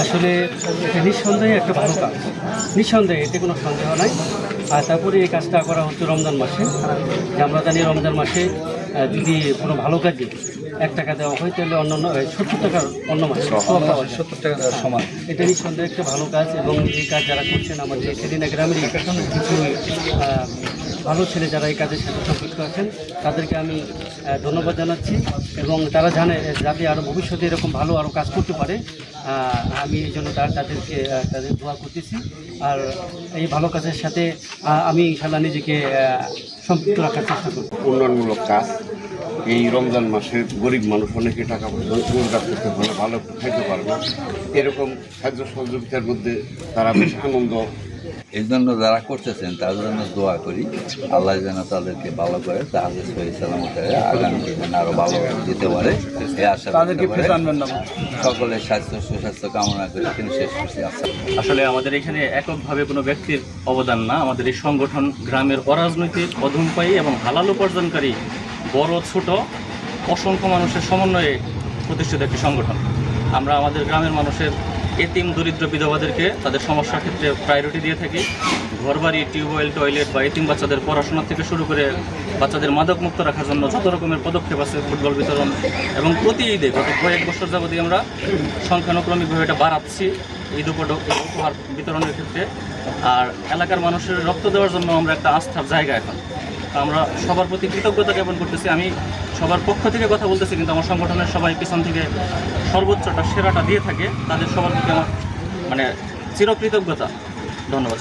আসলে এটা নিঃসন্দেহে একটা ভালো কাজ, নিঃসন্দেহে এতে কোনো সন্দেহ নাই। আর তারপরে এই কাজটা করা হচ্ছে রমজান মাসে, যে আমরা জানি রমজান মাসে যদি কোনো ভালো কাজে 1 টাকা দেওয়া হয় তাহলে অন্যান্য 70 টাকার অন্য মাসে 70 টাকা দেওয়ার সমান। এটা নিঃসন্দেহে একটা ভালো কাজ, এবং এই কাজ যারা করছেন আমাদের সেদিনা গ্রামের কিছু ভালো ছেলে যারা এই কাজের সাথে সম্পৃক্ত আছেন তাদেরকে আমি ধন্যবাদ জানাচ্ছি, এবং তারা জানে যাতে আরও ভবিষ্যতে এরকম ভালো আরও কাজ করতে পারে। আমি এই জন্য তাদের দোয়া করতেছি। আর এই ভালো কাজের সাথে আমি ইনশাল্লাহ নিজেকে সম্পৃক্ত রাখার চেষ্টা করব। উন্নয়নমূলক কাজ এই রমজান মাসে গরিব মানুষ অনেকে টাকা পয়সা রোজগার করতে পারে, ভালো খাইতে পারে না, এরকম খাদ্য সহযোগিতার মধ্যে তারা বেশ আনন্দ। এই জন্য যারা করতেছেন তাদের জন্য দোয়া করি, আল্লাহ যেন তাদেরকে ভালো করে, তাহলে সহি সালামতে আগামী দিনে আরো ভালো দিতে পারে এই আশা সকলের স্বাস্থ্য সুস্বাস্থ্য কামনা করে তিনি শেষ করছি। আসলে আমাদের এখানে এককভাবে কোনো ব্যক্তির অবদান না, আমাদের এই সংগঠন গ্রামের অরাজনৈতিক, অধমপায়ী এবং হালাল উপার্জনকারী বড় ছোট অসংখ্য মানুষের সমন্বয়ে প্রতিষ্ঠিত একটি সংগঠন। আমরা আমাদের গ্রামের মানুষের এতিম দরিদ্র বিধবাদেরকে তাদের সমস্যার ক্ষেত্রে প্রায়োরিটি দিয়ে থাকি। ঘরবাড়ি, টিউবওয়েল, টয়লেট বা এতিম বাচ্চাদের পড়াশোনা থেকে শুরু করে বাচ্চাদের মাদক মুক্ত রাখার জন্য যত রকমের পদক্ষেপ আছে, ফুটবল বিতরণ, এবং প্রতি ঈদে গত কয়েক বছর যাবতীয় আমরা সংখ্যানুক্রমিকভাবে এটা বাড়াচ্ছি ঈদ উপহার বিতরণের ক্ষেত্রে। আর এলাকার মানুষের রক্ত দেওয়ার জন্য আমরা একটা আস্থার জায়গা এখন। আমরা সবার প্রতি কৃতজ্ঞতা জ্ঞাপন করতেছি। আমি সবার পক্ষ থেকে কথা বলতেছি, কিন্তু আমার সংগঠনের সবাই পিছন থেকে সর্বোচ্চটা সেরাটা দিয়ে থাকে। তাদের সবার প্রতি আমার চিরকৃতজ্ঞতা। ধন্যবাদ।